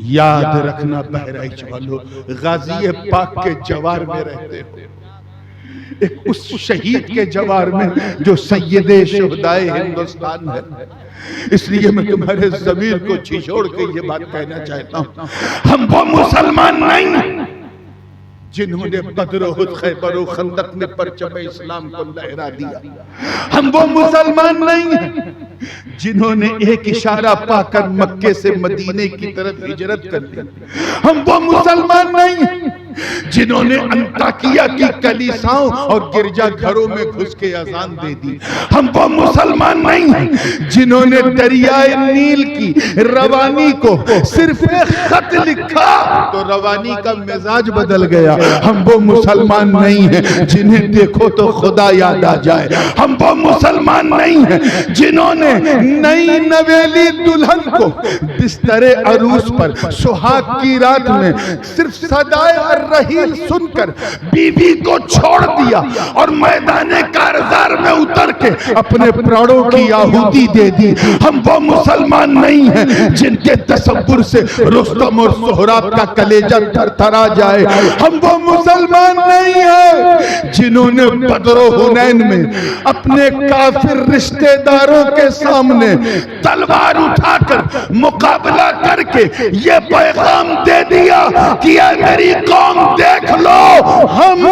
یاد رکھنا بہرائچ والو، غازی پاک کے جوار میں رہتے ہو، ایک اس شہید کے جوار میں جو سید شہدائے ہندوستان ہے۔ اس لیے میں تمہارے ضمیر کو جھنجھوڑ کے یہ بات کہنا چاہتا ہوں، ہم وہ مسلمان نہیں جنہوں نے بدر و احد خیبر و خندق میں پرچم اسلام کو لہرا دیا، ہم وہ مسلمان نہیں ہیں جنہوں نے ایک اشارہ پا کر مکے سے مدینے کی طرف ہجرت کر لی، ہم وہ مسلمان نہیں ہیں جنہوں نے انطاکیہ کی کلیساؤں اور گرجا گھروں میں گھس کے اذان دے دی، ہم وہ مسلمان نہیں ہیں جنہوں نے دریائے نیل کی روانی کو صرف ایک خط لکھا تو روانی کا مزاج بدل گیا، ہم وہ مسلمان نہیں ہیں جنہیں دیکھو تو خدا یاد آ جائے، ہم وہ مسلمان نہیں ہیں جنہوں نے نئی نویلی دلہن کو بستر عروس پر سہاگ کی رات میں صرف صدائے الرحیل سن کر بی بی کو چھوڑ دیا اور میدان کارزار میں اتر کے اپنے پراڑوں کی آہوتی دے دی، ہم وہ مسلمان نہیں ہیں جن کے تصور سے رستم اور سہراب کا کلیجہ تھر تھرا جائے، ہم وہ مسلمان نہیں ہیں جنہوں نے بدر و حنین میں اپنے کافر رشتہ داروں کے سامنے تلوار اٹھا کر مقابلہ کر کے یہ پیغام دے دیا کہ اے میری قوم دیکھ لو، ہم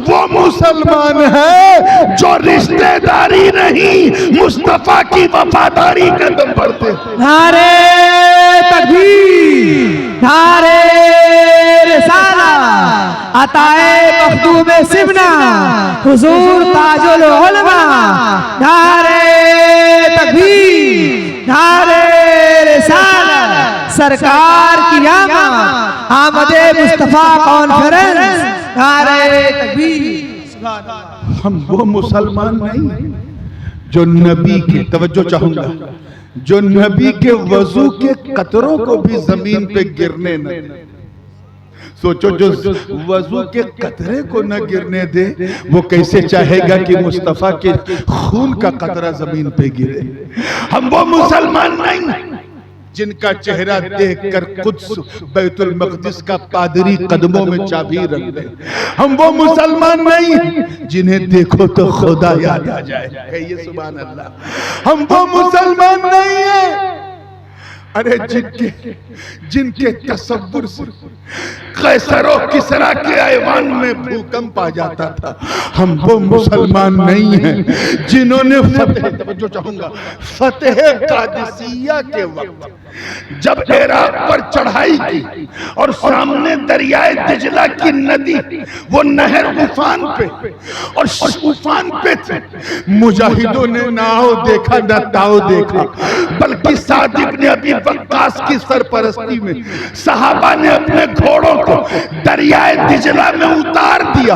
وہ مسلمان ہیں جو رشتہ داری نہیں مصطفیٰ کی وفاداری کا دم بڑھتے ہیں۔ نعرہ تکبیر، نعرہ رسالہ، عطائے مخدوم سمنا، حضور تاج العلماء، نعرہ تکبیر، نعرہ رسالہ، سرکار کی آمد، آمد مصطفیٰ کانفرنس، نعرہ تکبیر۔ ہم وہ مسلمان نہیں جو نبی کے، توجہ چاہوں گا، جو نبی کے وضو کے قطروں کو بھی زمین پہ گرنے نہ دے۔ سوچو جو وضو کے قطرے کو نہ گرنے دے وہ کیسے چاہے گا کہ مصطفیٰ کے خون کا قطرہ زمین پہ گرے۔ ہم وہ مسلمان نہیں جن کا چہرہ دیکھ کر قدس بیت المقدس کا پادری قدموں میں چابی رکھ دے، ہم وہ مسلمان نہیں جنہیں دیکھو تو خدا یاد آ جائے، کہیے سبحان اللہ، ہم وہ مسلمان نہیں ہیں ارے جن کے تصور سے قیصر و کسریٰ کے ایوان میں بھوکمپ آ جاتا تھا، ہم وہ مسلمان نہیں ہیں جنہوں نے فتح، توجہ چاہوں گا، فتح قادسیہ کے وقت جب عراق پر چڑھائی کی اور سامنے دریائے دجلہ کی ندی وہ نہر عفان پہ اور عفان پہ تھے، مجاہدوں نے نہ آؤ دیکھا نہ تاؤ دیکھا، بلکہ سعد ابن ابی وقاص کی سرپرستی میں صحابہ نے اپنے گھوڑوں کو دریائے دجلہ میں اتار دیا۔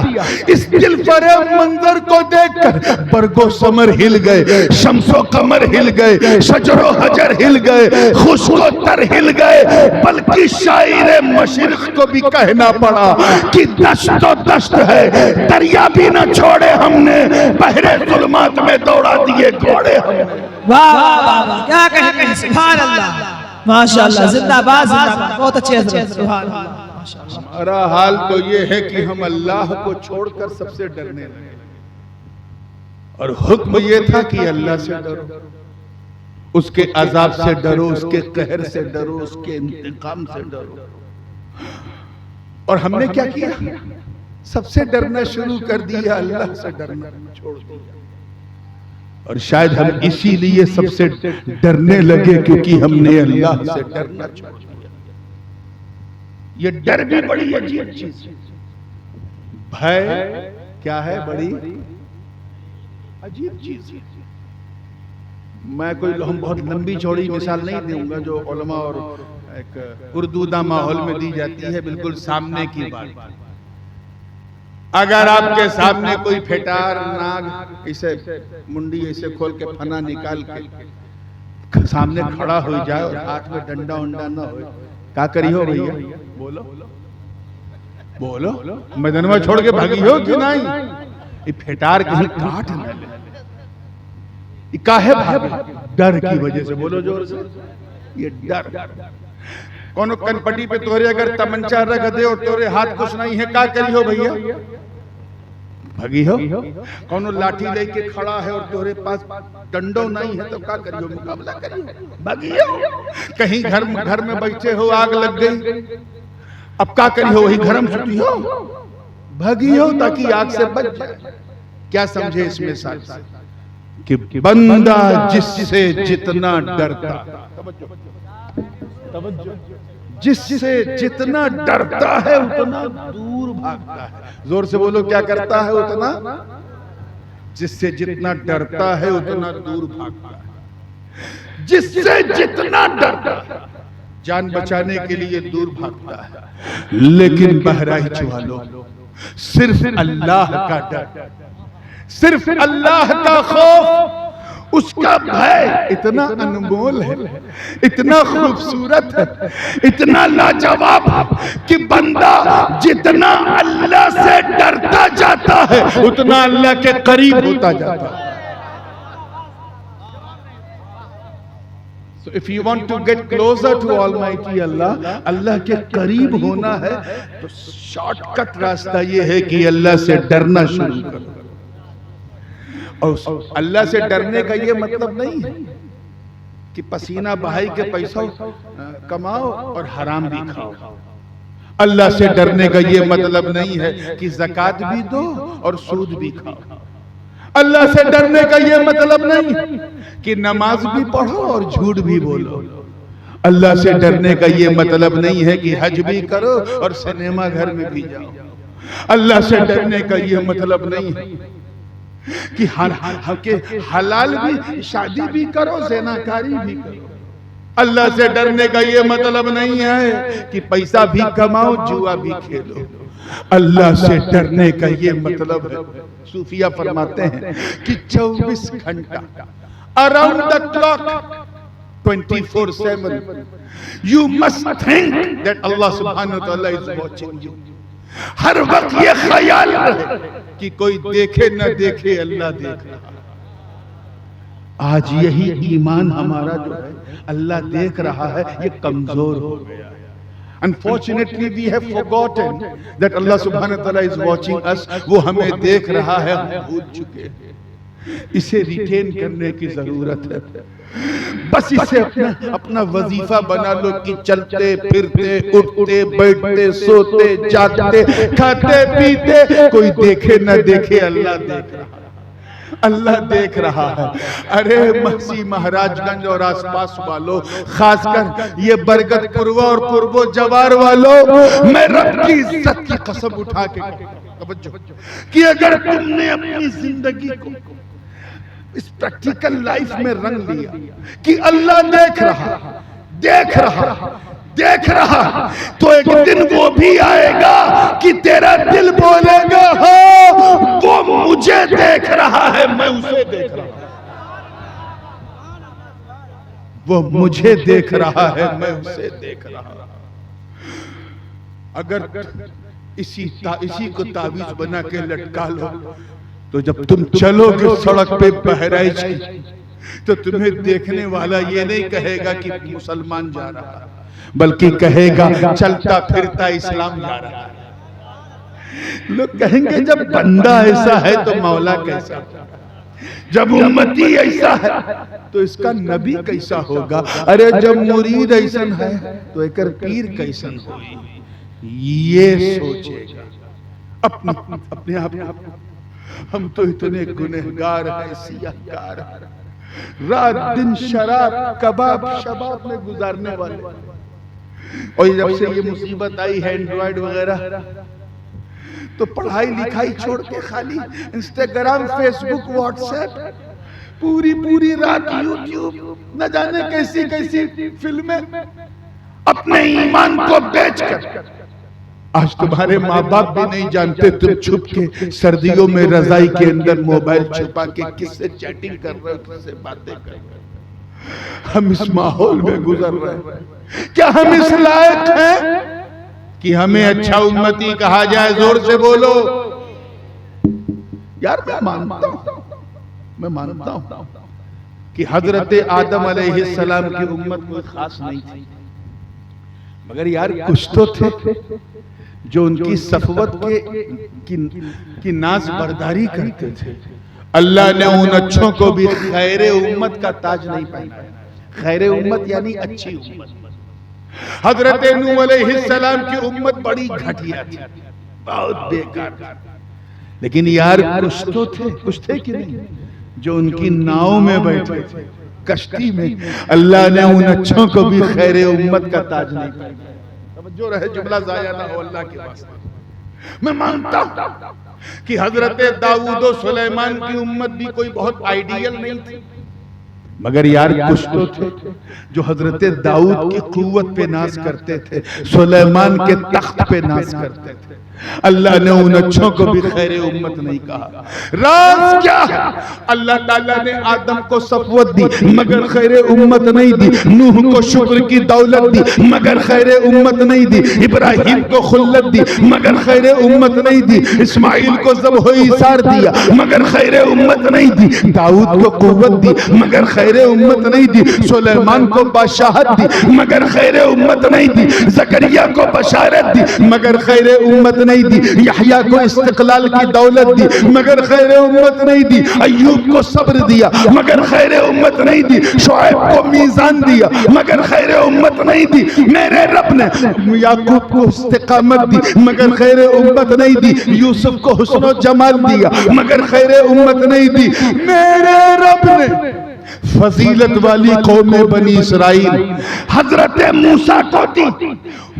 اس دل فریب منظر کو دیکھ کر برگ و ثمر ہل گئے، شمس و قمر ہل گئے، شجر و حجر ہل گئے، خشک و تر ہل گئے، بلکہ شاعر مشرق کو بھی کہنا پڑا کہ دشت و دشت ہے، دریا بھی نہ چھوڑے ہم نے، بحر ظلمات میں دوڑا دیے گھوڑے ہم نے۔ واہ واہ واہ، کیا کہیں گے، سبحان اللہ، ماشاءاللہ، زندہ باد زندہ باد، بہت اچھے حضرت، سبحان اللہ۔ ہمارا حال تو یہ ہے کہ ہم اللہ کو چھوڑ کر سب سے ڈرنے لگے، اور حکم یہ تھا کہ اللہ سے ڈرو، اس کے عذاب سے ڈرو، اس کے قہر سے ڈرو، اس کے انتقام سے ڈرو، اور ہم نے کیا کیا؟ سب سے ڈرنا شروع کر دیا، اللہ سے ڈرنا چھوڑ دیا، اور شاید ہم اسی لیے سب سے ڈرنے لگے کیونکہ ہم نے اللہ سے ڈرنا چھوڑ دیا۔ یہ ڈر بھی بڑی عجیب چیز ہے، بھائے کیا ہے، بڑی عجیب چیز ہے۔ میں کوئی بہت لمبی چوڑی مثال نہیں دوں گا جو علماء اور ایک اردودہ ماحول میں دی جاتی ہے، بالکل سامنے کی بات۔ اگر آپ کے سامنے کوئی پھٹار ناگ اسے منڈی ایسے کھول کے پھنا نکال کے سامنے کھڑا ہو جائے اور ہاتھ میں ڈنڈا انڈا نہ ہوئے، کیا کری ہو بھئیہ؟ بولو بولو، میدانوہ چھوڑ کے بھاگی ہو کہ نہیں؟ یہ پھٹار کہیں کاٹ نہ لے، یہ کاہے بھاگے؟ ڈر کی وجہ سے، بولو جور سے، یہ ڈر۔ کونو کنپٹی پہ تورے اگر تمنچا رکھ دے اور تورے ہاتھ کچھ نہیں ہے کیا کری ہو بھئیہ بھگی ہو؟ کونو لاٹھی لے کے کھڑا ہے اور تورے پاس ڈنڈو نہیں ہے تو کیا کری ہو؟ مقابلہ کری ہو؟ بھگی ہو؟ کہیں گھر میں بیٹھے ہو آگ لگ گئی اب کیا کری ہو؟ وہی گھرم چھٹی ہو؟ بھگی ہو تاکہ آگ سے بچ جائے۔ کیا سمجھے اس میں ساتھ کہ بندہ جس سے جتنا ڈرتا جس سے جتنا ڈرتا ہے اتنا دور بھاگتا ہے۔ زور سے بولو کیا کرتا ہے اتنا؟ جس سے جتنا ڈرتا ہے اتنا دور بھاگتا ہے۔ جس سے جتنا ڈرتا ہے جان بچانے کے لیے دور بھاگتا ہے۔ لیکن بہرائچ والو صرف اللہ کا ڈر، صرف اللہ کا خوف، اس کا بھائے اتنا انمول ہے، اتنا خوبصورت ہے، اتنا لاجواب کہ بندہ جتنا اللہ سے ڈرتا جاتا ہے اتنا اللہ کے قریب ہوتا جاتا ہے۔ So if you want to get closer to Almighty Allah، اللہ کے قریب ہونا ہے تو شارٹ کٹ راستہ یہ ہے کہ اللہ سے ڈرنا شروع کرو۔ اور اللہ سے ڈرنے کا یہ مطلب نہیں ہے کہ پسینہ بہائی کے پیسہ کماؤ اور حرام بھی کھاؤ۔ اللہ سے ڈرنے کا یہ مطلب نہیں ہے کہ زکوٰۃ بھی دو اور سود بھی کھاؤ۔ اللہ سے ڈرنے کا یہ مطلب نہیں ہے کہ نماز بھی پڑھو اور جھوٹ بھی بولو۔ اللہ سے ڈرنے کا یہ مطلب نہیں ہے کہ حج بھی کرو اور سنیما گھر میں بھی جاؤ۔ اللہ سے ڈرنے کا یہ مطلب نہیں ہے کہ حلال بھی شادی بھی کرو زناکاری بھی کرو۔ اللہ سے ڈرنے کا یہ مطلب نہیں ہے کہ پیسہ بھی کماؤ جوا بھی کھیلو۔ اللہ سے ڈرنے کا یہ مطلب ہے، صوفیہ فرماتے ہیں کہ 24 گھنٹہ around the clock 24/7 you must think that Allah subhanahu wa ta'ala is watching you۔ ہر وقت یہ خیال رہے کہ کوئی دیکھے نہ دیکھے اللہ دیکھ رہا۔ آج یہی ایمان ہمارا جو ہے اللہ دیکھ رہا ہے یہ کمزور ہو گیا ہے۔ Unfortunately we have forgotten that Allah subhanahu wa ta'ala is watching us۔ وہ ہمیں دیکھ رہا ہے، ہم بھول چکے ہیں۔ اسے ریٹین کرنے کی ضرورت ہے۔ بس اسے اپنا وظیفہ بنا لو کہ چلتے پھرتے اٹھتے بیٹھتے سوتے جاگتے کھاتے پیتے کوئی دیکھے نہ دیکھے اللہ دیکھ رہا ہے۔ اللہ دیکھ رہا ہے۔ ارے محسی مہاراج گنج اور آس پاس والوں، خاص کر یہ برگد پوروا اور پوربو جوار والوں، میں رب کی عزت کی قسم اٹھا کے توجہ کہ اگر تم نے اپنی زندگی کو اس پریکٹیکل لائف میں رنگ لیا کہ اللہ دیکھ رہا دیکھ رہا دیکھ رہا، تو ایک دن وہ بھی آئے گا کہ تیرا دل بولے گا ہاں وہ مجھے دیکھ رہا ہے، میں اسے دیکھ رہا ہوں۔ وہ مجھے دیکھ رہا ہے، میں اسے دیکھ رہا ہوں۔ اگر اسی کو تعویذ بنا کے لٹکا لو تو جب تم چلو گے سڑک پہ بہرائچ کی تو تمہیں دیکھنے والا یہ نہیں کہے گا کہ مسلمان جا رہا ہے، بلکہ کہے گا چلتا پھرتا اسلام جا رہا ہے۔ لوگ کہیں گے جب بندہ ایسا ہے تو مولا کیسا، جب امتی ایسا ہے تو اس کا نبی کیسا ہوگا، ارے جب مرید ایسا ہے تو ایک پیر کیسا ہوئی، یہ سوچے گا اپنے آپ۔ ہم تو اتنے گنہگار ہیں، سیاہکار ہیں، رات دن شراب کباب شباب میں گزارنے والے، اور جب سے یہ مصیبت آئی ہے اینڈرائیڈ وغیرہ تو پڑھائی لکھائی چھوڑ کے خالی انسٹاگرام فیس بک واٹس ایپ، پوری رات یوٹیوب، نہ جانے کیسی کیسی فلمیں، اپنے ایمان کو بیچ کر۔ آج تمہارے ماں باپ بھی نہیں جانتے تم چھپ کے سردیوں میں رضائی کے اندر موبائل چھپا کے کس سے چیٹنگ کر رہے ہو، کس سے باتیں کر رہے ہو۔ ہم اس ماحول میں گزر رہے ہیں، کیا ہم اس لائق ہیں کہ ہمیں اچھا امتی کہا جائے؟ زور سے بولو یار۔ میں مانتا ہوں کہ حضرت آدم علیہ السلام کی امت کوئی خاص نہیں تھی، مگر یار کچھ تو تھے جو ان کی صفوت کی ناز برداری کرتے تھے. اللہ نے ان اچھوں کو بھی خیر امت کا تاج نہیں پہنایا. خیر امت یعنی اچھی امت. حضرت نوح علیہ السلام کی امت بڑی گھٹیا تھی, بہت بیکار تھی. لیکن یار کچھ تھے کہ نہیں جو ان کی ناؤں میں بیٹھے تھے, کشتی میں. اللہ نے ان اچھوں کو بھی خیر امت کا تاج نہیں پہنایا. جو رہے جملہ ضائع نہ ہو اللہ کے واسطے. میں مانتا ہوں کہ حضرت داؤد و سلیمان کی امت بھی کوئی بہت آئیڈیل نہیں تھی, مگر یار کچھ تو تھے جو حضرت داؤد کی قوت پہ ناز کرتے تھے, سلیمان کے تخت پہ ناز کرتے تھے. اللہ نے ان اچھوں کو بھی خیر امت نہیں کہا. راز کیا ہے؟ اللہ تعالیٰ نے آدم کو صفوت دی مگر خیر امت نہیں دی. نوح کو شکر کی دولت دی مگر خیر امت نہیں دی. ابراہیم کو خلت دی مگر خیر امت نہیں دی. اسماعیل کو ذبح و ایثار دیا مگر خیر امت نہیں دی. داؤد کو قوت دی مگر خیر امت نہیں دی. سلیمان کو بادشاہت دی مگر خیر امت نہیں دی. زکریا کو بشارت دی مگر خیر امت نہیں دی. یحییٰ کو استقلال کی دولت دی مگر خیر امت نہیں دی. ایوب کو صبر دیا مگر خیر امت نہیں دی. شعیب کو میزان دیا مگر خیر امت نہیں دی. میرے رب نے یعقوب کو استقامت دی مگر خیر امت نہیں دی. یوسف کو حسن و جمال دیا مگر خیر امت نہیں دی. میرے رب نے فضیلت والی قوم بنی اسرائیل حضرت موسیٰ کو دی,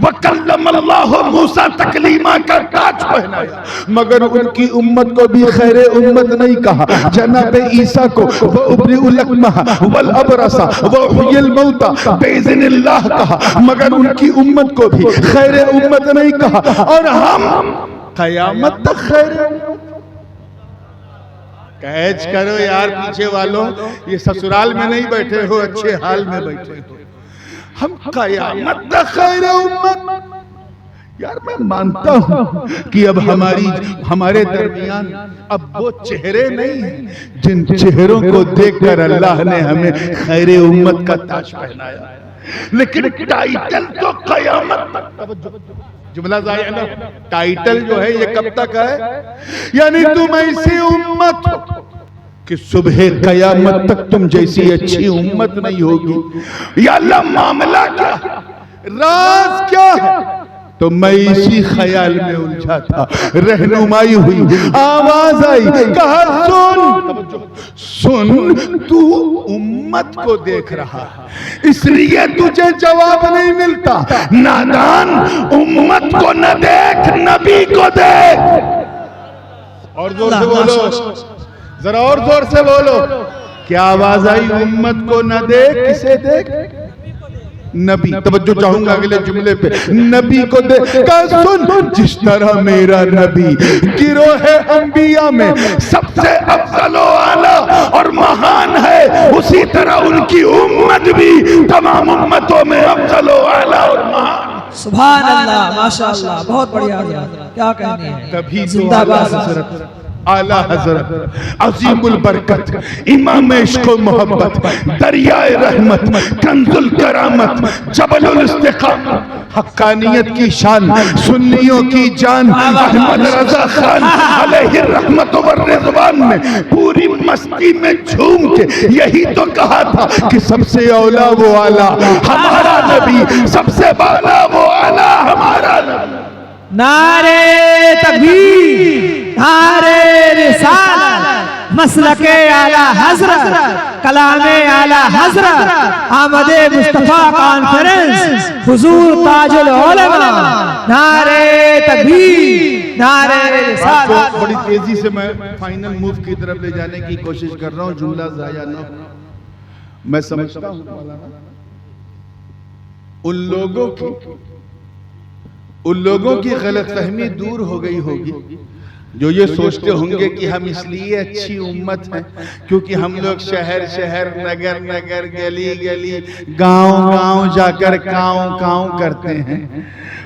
وَكَلَّمَ اللَّهُ مُوسیٰ تکلیمہ کا تاج پہنایا, مگر ان کی امت کو بھی خیر امت نہیں کہا. جناب عیسیٰ کو وَأُبْرِئُ الْأَكْمَحَ وَالْأَبْرَصَ وَأُحْيِي الْمَوْتَى بِإِذْنِ اللَّهِ کہا, مگر ان کی امت کو بھی خیر امت نہیں کہا. اور ہم قیامت تک خیر امت. کیچ کرو یار پیچھے والوں, یہ سسرال میں نہیں بیٹھے ہو, اچھے حال میں بیٹھے ہو. ہم قیامت تک خیر امت. یار میں مانتا ہوں کہ اب ہمارے درمیان اب وہ چہرے نہیں ہیں جن چہروں کو دیکھ کر اللہ نے ہمیں خیر امت کا تاج پہنایا, لیکن ٹائٹل تو قیامت تک. جملہ ضائع نہ, ٹائٹل جو ہے یہ کب تک ہے؟ یعنی تم ایسی امت ہو کہ صبح قیامت تک تم جیسی اچھی امت نہیں ہوگی. یا اللہ معاملہ کیا ہے, راز کیا ہے؟ تو میں اسی خیال میں الجھا تھا. رہنمائی ہوئی, آواز آئی, کہا سن تو امت کو دیکھ رہا ہے اس لیے تجھے جواب نہیں ملتا. نادان, امت کو نہ دیکھ, نبی کو دیکھ. اور زور سے بولو, ذرا اور زور سے بولو. کیا آواز آئی؟ امت کو نہ دیکھ, کسے دیکھ؟ نبی. توجہ چاہوں گا اگلے جملے پہ, نبی کو دیکھ. کہا سن, جس طرح میرا نبی گروہ انبیاء میں سب سے افضل و اعلیٰ اور مہان ہے, اسی طرح ان کی امت بھی تمام امتوں میں افضل و اعلیٰ اور مہان. سبحان اللہ, ماشاءاللہ, بہت بڑھیا حضرت, کیا کہنے ہیں. تبھی زندہ باد حضرت اعلیٰ حضرت عظیم البرکت, امام عشق و محبت, دریائے رحمت, کنز الکرامت, جبل الاستقامت, حقانیت کی شان, سنیوں کی جان, احمد رضا خان علیہ الرحمت والرضوان نے پوری مستی میں جھوم کے یہی تو کہا تھا کہ سب سے اولا وہ اعلیٰ ہمارا نبی, سب سے بالا وہ اعلیٰ ہمارا نبی. نعرے تکبیر, نعرے رسالت, مسلک اعلیٰ حضرت, کلام اعلیٰ حضرت, آمد مصطفیٰ کانفرنس, حضور تاج العلماء. نعرے تکبیر, نعرے رسالت. بڑی تیزی سے میں فائنل موو کی طرف لے جانے کی کوشش کر رہا ہوں, جملہ ضائع نہ ہو. میں سمجھتا ہوں ان لوگوں کی غلط فہمی دور ہو گئی ہوگی جو یہ سوچتے ہوں گے کہ ہم اس لیے اچھی امت ہیں کیونکہ ہم لوگ شہر شہر, نگر نگر, گلی گلی, گاؤں گاؤں جا کر کاؤں کاؤں کرتے ہیں.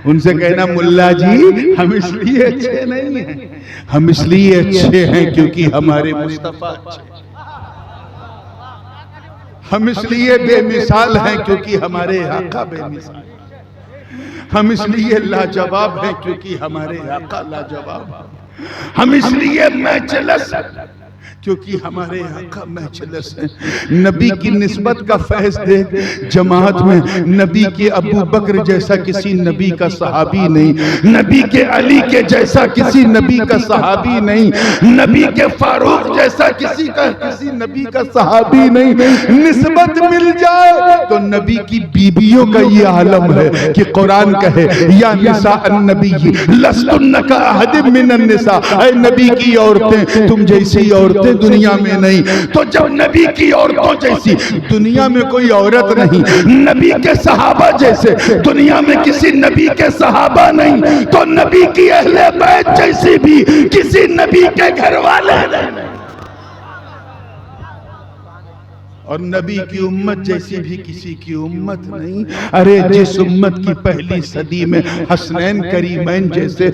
ان سے کہنا ملا جی ہم اس لیے اچھے نہیں ہیں, ہم اس لیے اچھے ہیں کیونکہ ہمارے مصطفیٰ اچھے ہیں. ہم اس لیے بے مثال ہیں کیونکہ ہمارے آقا بے مثال ہیں. ہم اس لیے لاجواب ہیں کیونکہ ہمارے آقا لاجواب ہیں، ہم اس لیے میچلس کیونکہ ہمارے آقا میچلس ہیں۔ نبی کی نسبت کا فیض دیکھ جماعت میں، نبی کے ابو بکر جیسا کسی نبی کا صحابی نہیں، نبی کے علی کے جیسا کسی نبی کا صحابی نہیں، نبی کے فاروق جیسا کسی نبی کا صحابی نہیں۔ نسبت مل جائے تو نبی کی بیویوں کا یہ عالم ہے کہ قرآن کہے یا نساء النبی لستن کاحد من النساء، اے نبی کی عورتیں تم جیسی عورتیں دنیا میں نہیں۔ تو جب نبی کی عورتوں جیسی دنیا میں کوئی عورت نہیں، نبی کے صحابہ جیسے دنیا میں کسی نبی کے صحابہ نہیں، تو نبی کی اہل بیت جیسی بھی کسی نبی کے گھر والے نہیں، اور نبی کی امت جیسی بھی کسی کی امت نہیں۔ ارے جس امت کی پہلی صدی میں حسنین کریمین جیسے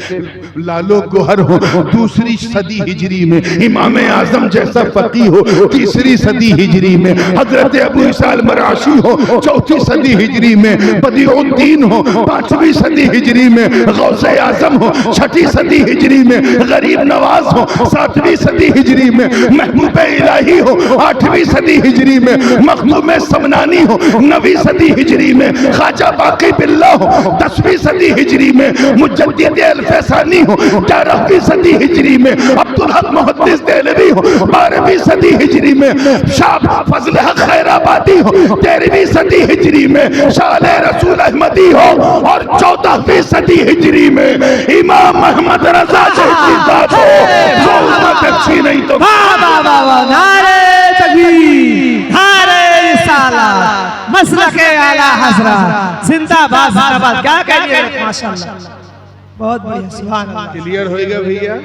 لالو گوہر ہو، دوسری صدی ہجری میں امام اعظم جیسا فقیہ ہو، تیسری صدی ہجری میں حضرت ابو عیسیٰ المرعشی ہو، چوتھی صدی ہجری میں بدیع الدین ہو، پانچویں صدی ہجری میں غوث اعظم ہو، چھٹی صدی ہجری میں غریب نواز ہو، ساتویں صدی ہجری میں محبوب الہی ہو، آٹھویں صدی ہجری میں مخدوم سمنانی ہو، 9ویں صدی ہجری میں خواجہ باقی باللہ ہو، 10ویں صدی ہجری میں مجدد الفیسانی ہو، 11ویں صدی ہجری میں عبدالحق محدث دہلوی ہو، 12ویں صدی ہجری میں شاہ فضل حق خیر آبادی ہو، 13ویں صدی ہجری میں شاہ رسول احمدی ہو، اور 14ویں صدی ہجری میں امام محمد رضا جیسی ذات ہو۔ وہ امت اچھی نہیں تو نعرہ تکبیر، نعرہ رسالت، مسلک اعلی حضرت، زندہ باد زندہ باد۔ کیا کہیے ماشاءاللہ، بہت بڑھیا، سبحان اللہ۔ کلیئر ہوئے گا بھئییا؟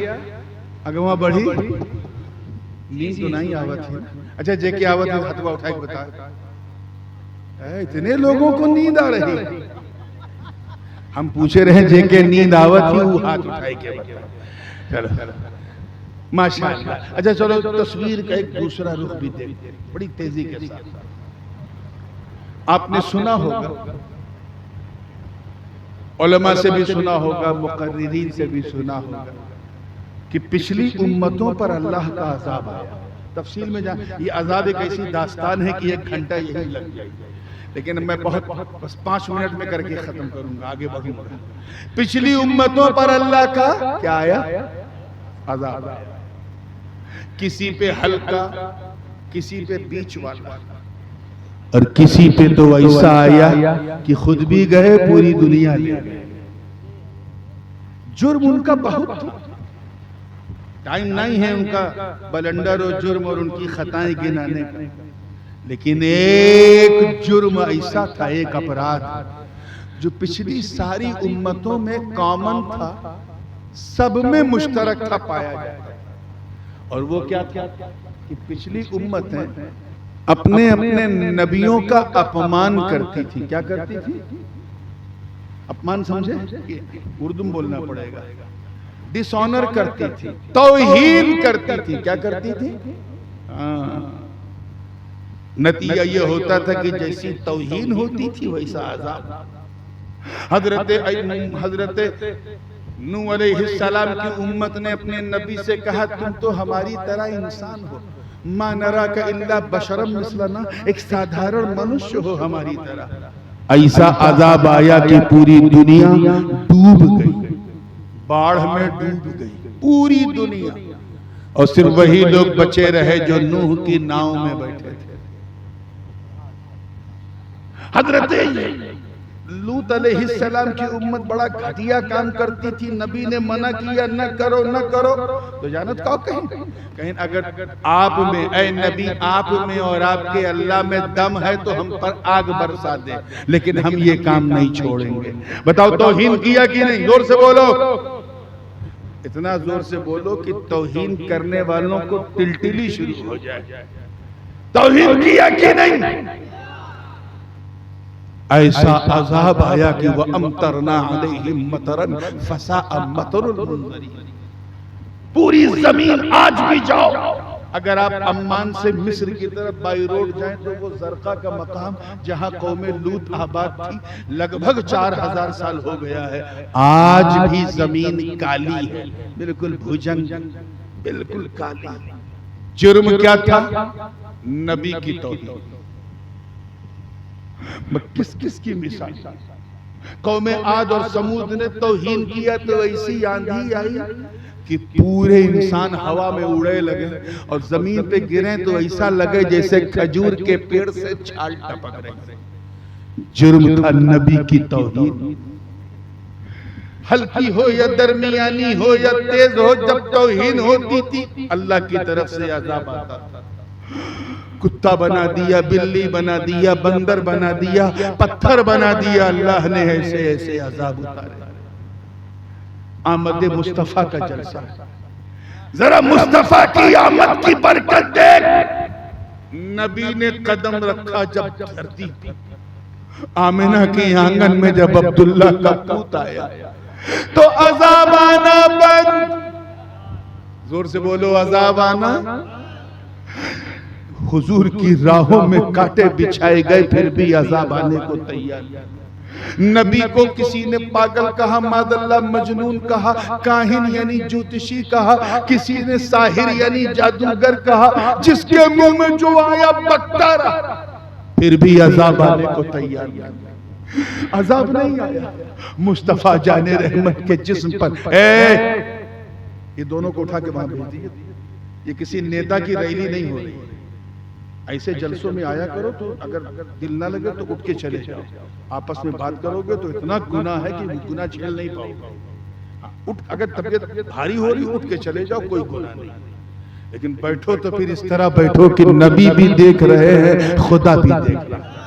اگر وہاں بڑھی نیند تو نہیں آوت ہے۔ اچھا جے کی آوت ہے ہاتھ اٹھائے کے بتا، اتنے لوگوں کو نیند آ رہی، ہم پوچھے رہے جے کے نیند آوت ہی وہ ہاتھ اٹھائے کے بتا۔ چلو ماشاءاللہ۔ اچھا چلو تصویر کا ایک دوسرا رخ بھی دیکھتے ہیں بڑی تیزی کے ساتھ۔ آپ نے سنا ہوگا، علماء سے بھی سنا ہوگا، مقررین سے بھی سنا ہوگا کہ پچھلی امتوں پر اللہ کا عذاب آیا۔ تفصیل میں یہ عذاب ایک ایسی داستان ہے کہ 1 گھنٹہ یہی لگ جائے، لیکن میں بس 5 منٹ میں کر کے ختم کروں گا، آگے بڑھوں گا۔ پچھلی امتوں پر اللہ کا کیا آیا؟ عذاب آیا، کسی پہ ہلکا، کسی پہ بیچ والا، اور کسی پہ تو ایسا آیا کہ خود بھی گئے پوری دنیا لے گئے۔ جرم ان کا بہت تھا، ٹائم نہیں ہے ان کا بلنڈر اور جرم اور ان کی خطائیں گنانے کا، لیکن ایک جرم ایسا تھا، ایک اپرادھ جو پچھلی ساری امتوں میں کامن تھا، سب میں مشترک تھا، پایا جاتا۔ اور وہ کیا تھا کہ پچھلی امتیں اپنے اپنے نبیوں کا اپمان کرتی تھی۔ کیا کرتی تھی؟ اپمان سمجھے؟ اردو میں بولنا پڑے گا۔ ڈس آنر کرتی تھی، توہین کرتی تھی۔ کیا کرتی تھی؟ نتیجہ یہ ہوتا تھا کہ جیسی توہین ہوتی تھی ویسا عذاب۔ حضرت نوح علیہ السلام کی امت نے اپنے نبی سے کہا تم تو ہماری طرح انسان ہو، ما نراک الا بشرا مثلنا، ایک سادھارن منشیہ ہو ہماری طرح۔ ایسا عذاب آیا کہ پوری دنیا ڈوب گئی، باڑھ میں ڈوب گئی پوری دنیا، اور صرف وہی لوگ بچے رہے جو نوح کی ناؤ میں بیٹھے تھے۔ حضرت لوط علیہ السلام کی امت بڑا گھٹیا کام کرتی تھی، نبی نے منع کیا نہ کرو نہ کرو، تو جانت کہو کہیں اگر آپ میں، اے نبی آپ میں اور آپ کے اللہ میں دم ہے تو ہم پر آگ برسا دے، لیکن ہم یہ کام نہیں چھوڑیں گے۔ بتاؤ توہین کیا کہ نہیں؟ زور سے بولو، اتنا زور سے بولو کہ توہین کرنے والوں کو ٹلٹلی شروع ہو جائے۔ توہین کیا کہ نہیں؟ ایسا عذاب آیا کہ وَأَمْطَرْنَا عَلَيْهِمْ مَطَرًا فَسَاءَ مَطَرُ الْمُنذَرِينَ۔ پوری زمین آج بھی جاؤ، اگر آپ عمان سے مصر کی طرف بائی روڈ جائیں تو وہ زرقا کا مقام جہاں قوم لوط آباد تھی لگ بھگ 4000 سال ہو گیا ہے، آج بھی زمین کالی ہے، بالکل بھوجنگ، بالکل کالی۔ جرم کیا تھا؟ نبی کی توہین۔ کس کس کی مثال؟ قوم عاد اور سمود نے توہین کیا تو ایسی آندھی آئی کہ پورے انسان ہوا میں اڑے لگے اور زمین پہ گریں تو ایسا لگے جیسے کھجور کے پیڑ سے چھال ٹپک رہے۔ جرم تھا نبی کی توہین، ہلکی ہو یا درمیانی ہو یا تیز ہو، جب توہین ہوتی تھی اللہ کی طرف سے عذاب آتا تھا۔ کتا بنا دیا، بلی بنا دیا، بندر بنا دیا، پتھر بنا دیا، اللہ نے ایسے ایسے عذاب اتارے۔ آمد مصطفیٰ کا جلسہ، ذرا مصطفیٰ کی آمد کی برکت دیکھ۔ نبی نے قدم رکھا جب دھرتی پہ، آمنہ کی آنگن میں جب عبداللہ کا پوت آیا تو عذاب آنا بند۔ زور سے بولو عذاب آنا۔ حضور کی راہوں میں کانٹے بچھائے گئے پھر بھی عذاب آنے کو تیار۔ نبی کو کسی نے پاگل کہا، ماذ اللہ مجنون کہا، کاہن یعنی جوتشی کہا، کسی نے ساحر یعنی جادوگر کہا، جس کے منہ میں جو آیا بکتا رہا، پھر بھی عذاب آنے کو تیار۔ عذاب نہیں آیا، مصطفیٰ جان رحمت کے جسم پر۔ یہ دونوں کو اٹھا کے وہاں بھیج دیئے۔ یہ کسی نیتا کی ریلی نہیں ہو رہی، ایسے جلسوں میں آیا کرو تو اگر دل نہ لگے تو اٹھ کے چلے جاؤ، آپس میں بات کرو گے تو اتنا گناہ ہے کہ گناہ جھیل نہیں پاؤ گے۔ اگر طبیعت بھاری ہو رہی اٹھ کے چلے جاؤ، کوئی گناہ نہیں، لیکن بیٹھو تو پھر اس طرح بیٹھو کہ نبی بھی دیکھ رہے ہیں، خدا بھی دیکھ رہا ہے۔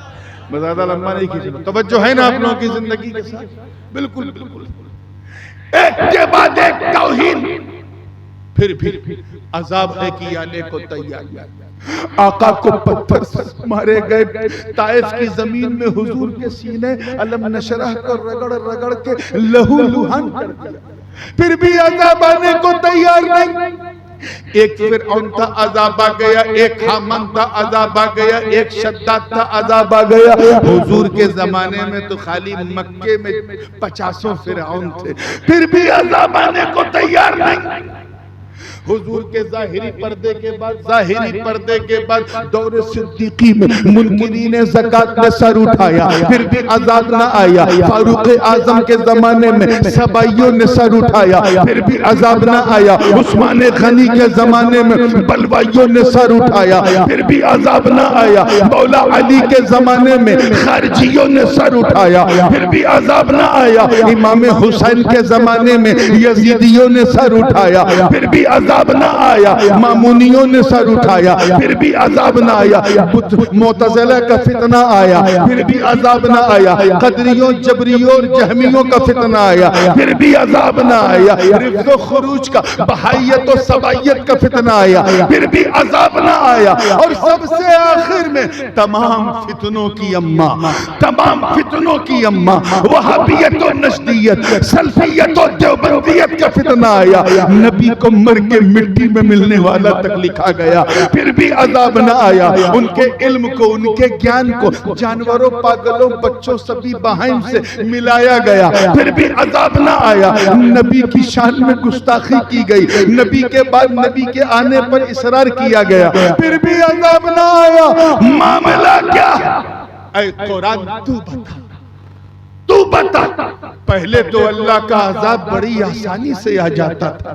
میں زیادہ لمبا نہیں کیجئے، توجہ ہے نا آپ لوگوں کی زندگی کے ساتھ؟ بالکل بالکل، ایک کے بعد ایک توہین، پھر عذاب ہے کہ آنے کو تیار۔ آقا کو پتھر سے مارے گئے، طائف کی زمین میں حضور کے سینے علم نشرح کو رگڑ رگڑ کے لہو لہان کر دیا، پھر بھی عذاب آنے کو تیار نہیں۔ ایک فرعون تھا، عذاب آ گیا، ایک حامان تھا، عذاب آ گیا، ایک شداد تھا، عذاب آ گیا۔ حضور کے زمانے میں تو خالی مکے میں 50 فرعون تھے، پھر بھی عذاب آنے کو تیار نہیں۔ حضور کے ظاہری پردے کے بعد دور صدیقی میں منکرین زکوٰۃ نے سر اٹھایا، پھر بھی عذاب نہ آیا۔ فاروق اعظم کے زمانے میں سبائیوں نے سر اٹھایا، پھر بھی عذاب نہ آیا۔ عثمان غنی کے زمانے میں بلوائیوں نے سر اٹھایا، پھر بھی عذاب نہ آیا۔ مولا علی کے زمانے میں خارجیوں نے سر اٹھایا، پھر بھی عذاب نہ آیا۔ امام حسین کے زمانے میں یزیدیوں نے سر اٹھایا، پھر بھی عذاب نہ آیا۔ مامونیوں نے سر اٹھایا، پھر بھی عذاب نہ آیا۔ معتزلہ کا فتنہ آیا، پھر بھی عذاب نہ آیا۔ قدریوں، جبریوں اور جہمیوں کا فتنہ آیا، پھر بھی عذاب نہ آیا۔ رفض و خروج کا، بہائیت و سبائیت کا فتنہ آیا، پھر بھی عذاب نہ آیا۔ اور سب سے آخر میں تمام فتنوں کی اماں، تمام فتنوں کی اماں وہابیت و نجدیت، سلفیت و دیوبندیت کا فتنہ آیا۔ نبی کو مر کے مٹی میں ملنے والا تک لکھا گیا، پھر بھی عذاب نہ آیا۔ ان کے علم کو، ان کے گیان کو جانوروں، پاگلوں، بچوں، سبھی بہائم سے ملایا گیا، پھر بھی عذاب نہ آیا۔ نبی کی شان میں گستاخی کی گئی، نبی کے بعد نبی کے آنے پر اصرار کیا گیا، پھر بھی عذاب نہ آیا۔ معاملہ کیا؟ اے قرآن تو بتا، پہلے تو اللہ کا عذاب بڑی آسانی سے آ جاتا تھا،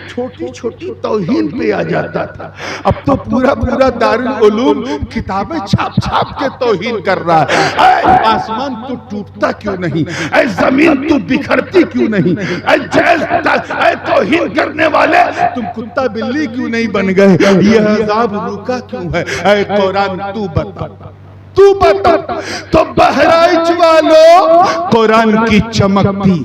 چھوٹی چھوٹی توہین پہ آ جاتا تھا، اب تو پورا دارالعلوم کتابیں چھاپ چھاپ کے توہین کر رہا ہے۔ اے آسمان تو ٹوٹتا کیوں نہیں؟ اے زمین تو بکھرتی کیوں نہیں؟ اے توہین کرنے والے تم کتا بلی کیوں نہیں بن گئے؟ یہ عذاب رکا کیوں ہے؟ اے قرآن تو بتا تو بہرائچ والو، قرآن کی چمکتی،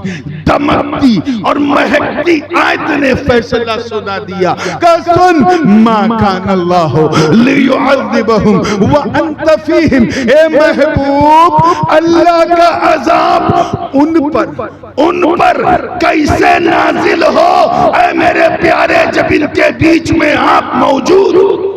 دمکتی اور مہکتی آیت نے فیصلہ سنا دیا کہ سن، ما کان اللہ لیعذبہم وانت فیہم۔ اے محبوب، اللہ کا عذاب ان پر کیسے نازل ہو اے میرے پیارے جب ان کے بیچ میں آپ موجود ہو.